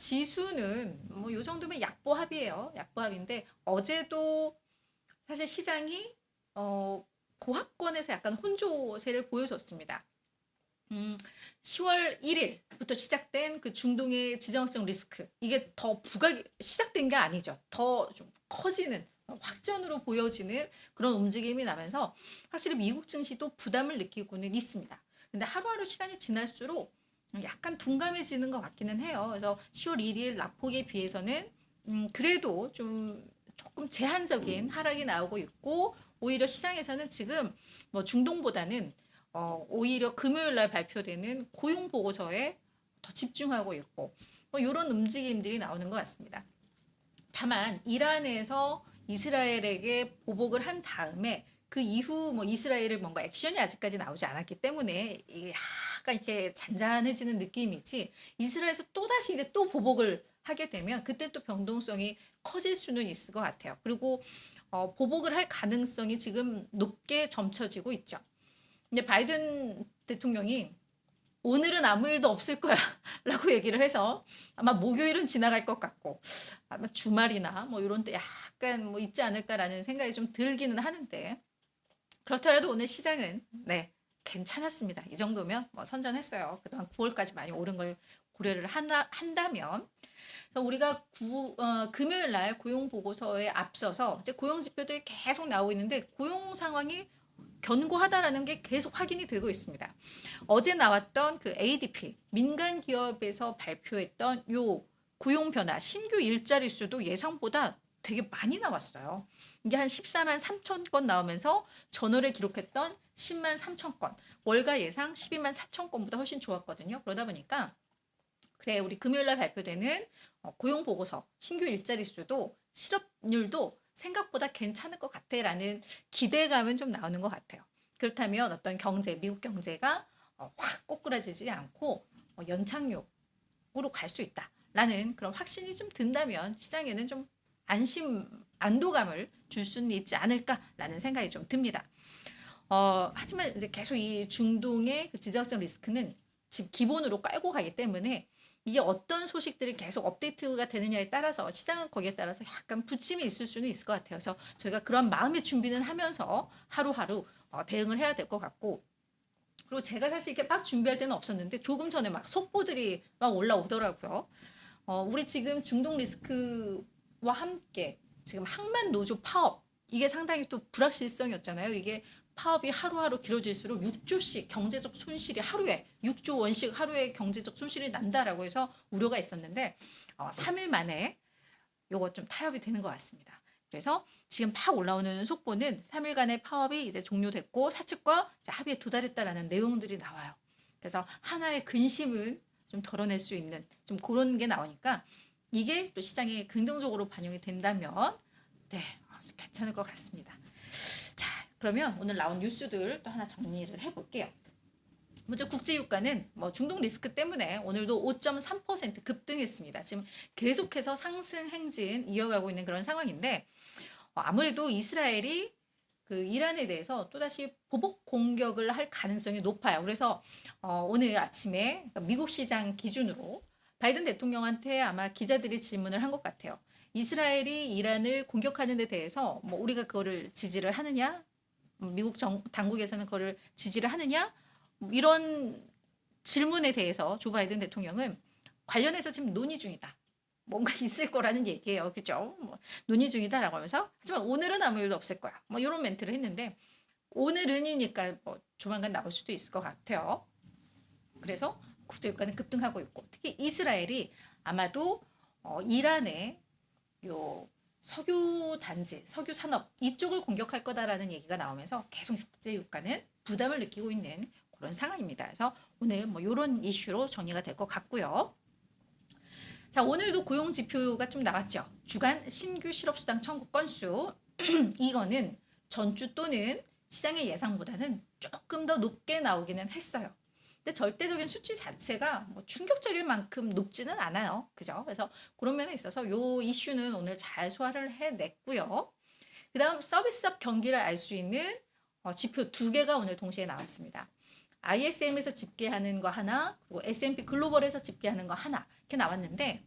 지수는 뭐 요 정도면 약보합이에요. 약보합인데 어제도 사실 시장이 고합권에서 약간 혼조세를 보여줬습니다. 10월 1일부터 시작된 그 중동의 지정학적 리스크, 이게 더 시작된 게 아니죠. 더 좀 커지는, 확전으로 보여지는 그런 움직임이 나면서 확실히 미국 증시도 부담을 느끼고는 있습니다. 근데 하루하루 시간이 지날수록 약간 둔감해지는 것 같기는 해요. 그래서 10월 1일 낙폭에 비해서는 그래도 좀 조금 제한적인 하락이 나오고 있고, 오히려 시장에서는 지금 뭐 중동보다는 오히려 금요일 날 발표되는 고용 보고서에 더 집중하고 있고, 뭐 이런 움직임들이 나오는 것 같습니다. 다만 이란에서 이스라엘에게 보복을 한 다음에 그 이후 뭐 이스라엘의 뭔가 액션이 아직까지 나오지 않았기 때문에 이게 약간 이렇게 잔잔해지는 느낌이지, 이스라엘에서 또다시 이제 또 보복을 하게 되면 그때 또 변동성이 커질 수는 있을 것 같아요. 그리고 보복을 할 가능성이 지금 높게 점쳐지고 있죠. 근데 바이든 대통령이 오늘은 아무 일도 없을 거야 라고 얘기를 해서 아마 목요일은 지나갈 것 같고, 아마 주말이나 뭐 이런 때 약간 뭐 있지 않을까라는 생각이 좀 들기는 하는데, 그렇더라도 오늘 시장은 네, 괜찮았습니다. 이 정도면 뭐 선전했어요. 그동안 9월까지 많이 오른 걸 고려를 한다면. 우리가 금요일 날 고용 보고서에 앞서서 이제 고용 지표들이 계속 나오고 있는데, 고용 상황이 견고하다라는 게 계속 확인이 되고 있습니다. 어제 나왔던 그 ADP 민간 기업에서 발표했던 요 고용 변화, 신규 일자리 수도 예상보다 되게 많이 나왔어요. 이게 한 14만 3천 건 나오면서 전월에 기록했던 10만 3천 건, 월가 예상 12만 4천 건보다 훨씬 좋았거든요. 그러다 보니까 그래, 우리 금요일날 발표되는 고용 보고서, 신규 일자리 수도 실업률도 생각보다 괜찮을 것 같아라는 기대감은 좀 나오는 것 같아요. 그렇다면 어떤 경제, 미국 경제가 확 꼬꾸라지지 않고 연착륙으로 갈 수 있다라는 그런 확신이 좀 든다면 시장에는 좀 안도감을 줄 수는 있지 않을까라는 생각이 좀 듭니다. 하지만 이제 계속 이 중동의 그 지정학적 리스크는 지금 기본으로 깔고 가기 때문에 이게 어떤 소식들이 계속 업데이트가 되느냐에 따라서 시장은 거기에 따라서 약간 부침이 있을 수는 있을 것 같아요. 그래서 저희가 그런 마음의 준비는 하면서 하루하루 대응을 해야 될 것 같고, 그리고 제가 사실 이렇게 막 준비할 때는 없었는데 조금 전에 막 속보들이 막 올라오더라고요. 우리 지금 중동 리스크와 함께 지금 항만 노조 파업, 이게 상당히 또 불확실성이었잖아요. 이게 파업이 하루하루 길어질수록 6조씩 경제적 손실이 하루에 6조 원씩 하루에 경제적 손실이 난다라고 해서 우려가 있었는데 3일 만에 요거 좀 타협이 되는 것 같습니다. 그래서 지금 팍 올라오는 속보는 3일간의 파업이 이제 종료됐고 사측과 합의에 도달했다라는 내용들이 나와요. 그래서 하나의 근심은 좀 덜어낼 수 있는 좀 그런 게 나오니까 이게 또 시장에 긍정적으로 반영이 된다면 네, 괜찮을 것 같습니다. 자, 그러면 오늘 나온 뉴스들 또 하나 정리를 해볼게요. 먼저 국제유가는 뭐 중동 리스크 때문에 오늘도 5.3% 급등했습니다. 지금 계속해서 상승 행진 이어가고 있는 그런 상황인데, 아무래도 이스라엘이 그 이란에 대해서 또다시 보복 공격을 할 가능성이 높아요. 그래서 오늘 아침에 미국 시장 기준으로 바이든 대통령한테 아마 기자들이 질문을 한 것 같아요. 이스라엘이 이란을 공격하는 데 대해서 뭐 우리가 그거를 지지를 하느냐? 미국 당국에서는 그거를 지지를 하느냐? 이런 질문에 대해서 조 바이든 대통령은 관련해서 지금 논의 중이다. 뭔가 있을 거라는 얘기예요. 그죠? 뭐 논의 중이다라고 하면서, 하지만 오늘은 아무 일도 없을 거야. 뭐 이런 멘트를 했는데, 오늘은이니까 뭐 조만간 나올 수도 있을 것 같아요. 그래서 국제유가는 급등하고 있고, 특히 이스라엘이 아마도 이란의 요 석유 단지, 석유 산업 이쪽을 공격할 거다라는 얘기가 나오면서 계속 국제유가는 부담을 느끼고 있는 그런 상황입니다. 그래서 오늘 뭐 이런 이슈로 정리가 될 것 같고요. 자, 오늘도 고용 지표가 좀 나왔죠. 주간 신규 실업수당 청구 건수 이거는 전주 또는 시장의 예상보다는 조금 더 높게 나오기는 했어요. 근데 절대적인 수치 자체가 뭐 충격적일 만큼 높지는 않아요. 그죠? 그래서 그런 면에 있어서 요 이슈는 오늘 잘 소화를 해냈고요. 그 다음 서비스업 경기를 알 수 있는 지표 두 개가 오늘 동시에 나왔습니다. ISM에서 집계하는 거 하나, 그리고 S&P 글로벌에서 집계하는 거 하나, 이렇게 나왔는데,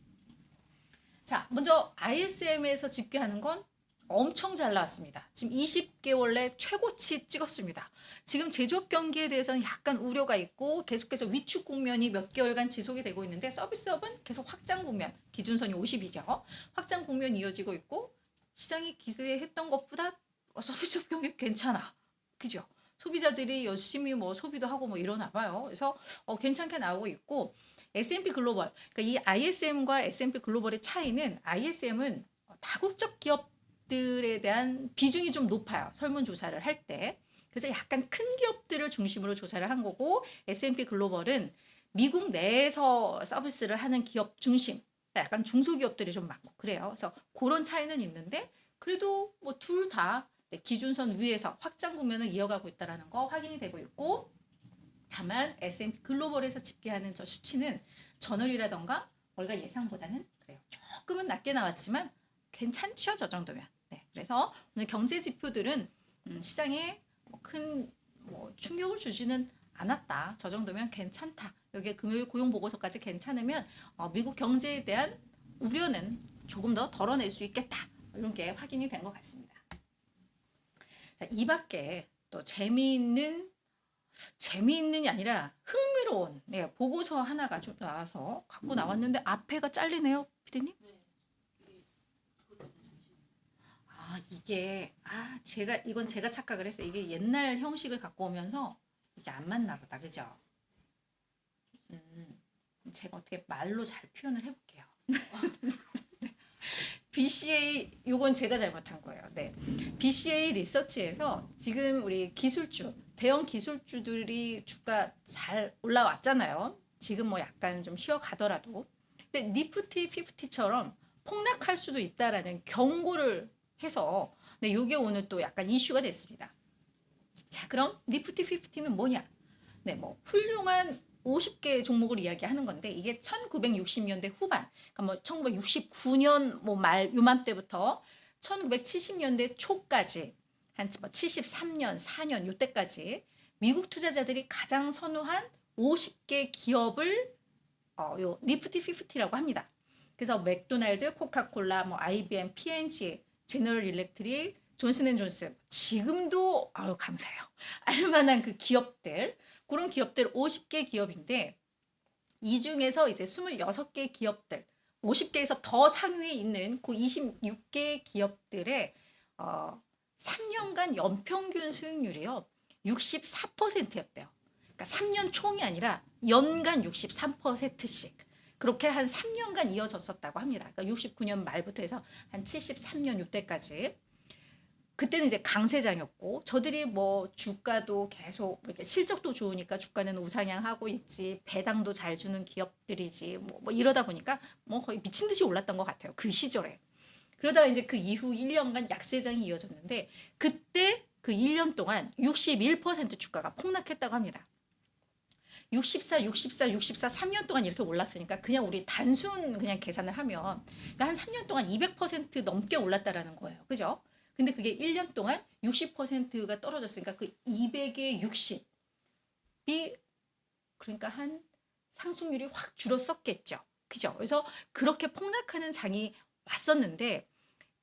자, 먼저 ISM에서 집계하는 건 엄청 잘 나왔습니다. 지금 20개월 내 최고치 찍었습니다. 지금 제조업 경기에 대해서는 약간 우려가 있고 계속해서 위축 국면이 몇 개월간 지속이 되고 있는데 서비스업은 계속 확장 국면, 기준선이 50이죠. 확장 국면이 이어지고 있고 시장이 기대했던 것보다 서비스업 경기 괜찮아. 그죠? 소비자들이 열심히 뭐 소비도 하고 뭐 이러나 봐요. 그래서 괜찮게 나오고 있고 S&P 글로벌, 그러니까 이 ISM과 S&P 글로벌의 차이는 ISM은 다국적 기업들에 대한 비중이 좀 높아요. 설문조사를 할 때. 그래서 약간 큰 기업들을 중심으로 조사를 한 거고 S&P 글로벌은 미국 내에서 서비스를 하는 기업 중심, 약간 중소기업들이 좀 많고 그래요. 그래서 그런 차이는 있는데 그래도 뭐 둘 다 기준선 위에서 확장 국면을 이어가고 있다는 거 확인이 되고 있고 다만 S&P 글로벌에서 집계하는 저 수치는 전월이라던가 월가 예상보다는 그래요. 조금은 낮게 나왔지만 괜찮죠, 저 정도면. 네, 그래서 오늘 경제 지표들은 시장에 큰 충격을 주지는 않았다. 저 정도면 괜찮다. 여기에 금요일 고용 보고서까지 괜찮으면 미국 경제에 대한 우려는 조금 더 덜어낼 수 있겠다. 이런 게 확인이 된 것 같습니다. 자, 이 밖에 또 재미있는이 아니라 흥미로운 보고서 하나가 좀 나와서 갖고 나왔는데 앞에가 잘리네요, 피디님? 이건 제가 착각을 했어요. 이게 옛날 형식을 갖고 오면서 이게 안 맞나 보다, 그죠? 제가 어떻게 말로 잘 표현을 해볼게요. BCA, 요건 제가 잘못한 거예요. 네. BCA 리서치에서 지금 우리 기술주, 대형 기술주들이 주가 잘 올라왔잖아요. 지금 뭐 약간 좀 쉬어가더라도. 근데 니프티 50처럼 폭락할 수도 있다라는 경고를 해서 네, 요게 오늘 또 약간 이슈가 됐습니다. 자, 그럼 니프티 50는 뭐냐? 네, 뭐 훌륭한 50개 종목을 이야기하는 건데 이게 1960년대 후반, 그러니까 뭐 1969년 뭐 말 요맘때부터 1970년대 초까지 한 73년, 4년 요때까지 미국 투자자들이 가장 선호한 50개 기업을 요 니프티 50라고 합니다. 그래서 맥도날드, 코카콜라, 뭐 IBM, P&G, 제너럴 일렉트릭, 존슨앤존슨 지금도 감사해요. 알만한 그 기업들 그런 기업들 50개 기업인데 이 중에서 이제 26개 기업들 50개에서 더 상위에 있는 그 26개 기업들의 3년간 연평균 수익률이요 64%였대요. 그러니까 3년 총이 아니라 연간 63%씩 그렇게 한 3년간 이어졌었다고 합니다. 그러니까 69년 말부터 해서 한 73년 이때까지. 그때는 이제 강세장이었고 저들이 뭐 주가도 계속 이렇게 실적도 좋으니까 주가는 우상향하고 있지 배당도 잘 주는 기업들이지 뭐 이러다 보니까 뭐 거의 미친 듯이 올랐던 것 같아요. 그 시절에. 그러다가 이제 그 이후 1년간 약세장이 이어졌는데 그때 그 1년 동안 61% 주가가 폭락했다고 합니다. 64, 64, 64, 3년 동안 이렇게 올랐으니까 그냥 우리 단순 그냥 계산을 하면 한 3년 동안 200% 넘게 올랐다라는 거예요. 그죠? 근데 그게 1년 동안 60%가 떨어졌으니까 그 200에 60이 그러니까 한 상승률이 확 줄었었겠죠. 그죠? 그래서 그렇게 폭락하는 장이 왔었는데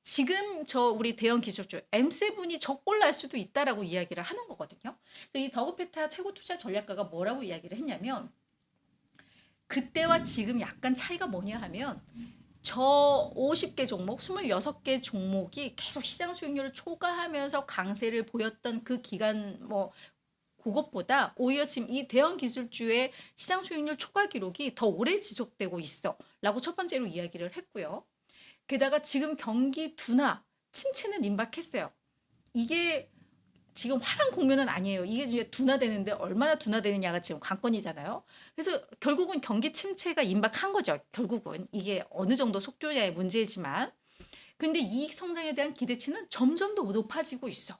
지금 우리 대형 기술주 M7이 저꼴 날 수도 있다라고 이야기를 하는 거거든요. 이 더그페타 최고 투자 전략가가 뭐라고 이야기를 했냐면 그때와 지금 약간 차이가 뭐냐 하면 저 50개 종목, 26개 종목이 계속 시장 수익률을 초과하면서 강세를 보였던 그 기간 그것보다 오히려 지금 이 대형 기술주의 시장 수익률 초과 기록이 더 오래 지속되고 있어 라고 첫 번째로 이야기를 했고요. 게다가 지금 경기 둔화, 침체는 임박했어요. 이게 지금 화랑 국면은 아니에요. 이게 이제 둔화되는데 얼마나 둔화되느냐가 지금 관건이잖아요. 그래서 결국은 경기 침체가 임박한 거죠. 결국은 이게 어느 정도 속도냐의 문제지만 근데 이익 성장에 대한 기대치는 점점 더 높아지고 있어.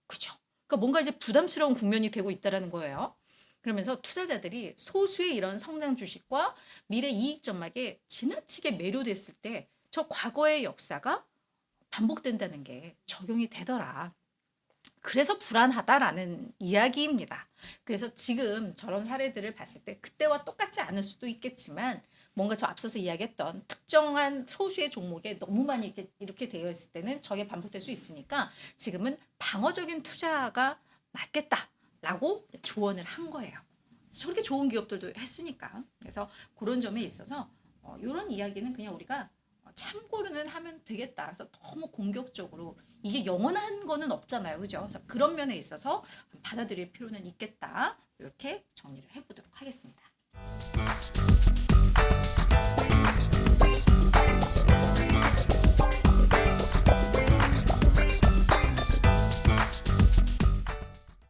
그죠? 그러니까 뭔가 이제 부담스러운 국면이 되고 있다는 거예요. 그러면서 투자자들이 소수의 이런 성장 주식과 미래 이익 전망에 지나치게 매료됐을 때 저 과거의 역사가 반복된다는 게 적용이 되더라. 그래서 불안하다라는 이야기입니다. 그래서 지금 저런 사례들을 봤을 때 그때와 똑같지 않을 수도 있겠지만 뭔가 저 앞서서 이야기했던 특정한 소수의 종목에 너무 많이 이렇게 되어 있을 때는 저게 반복될 수 있으니까 지금은 방어적인 투자가 맞겠다라고 조언을 한 거예요. 저렇게 좋은 기업들도 했으니까. 그래서 그런 점에 있어서 이런 이야기는 그냥 우리가 참고는 하면 되겠다. 그래서 너무 공격적으로 이게 영원한 거는 없잖아요. 그죠? 그래서 그런 면에 있어서 받아들일 필요는 있겠다. 이렇게 정리를 해보도록 하겠습니다.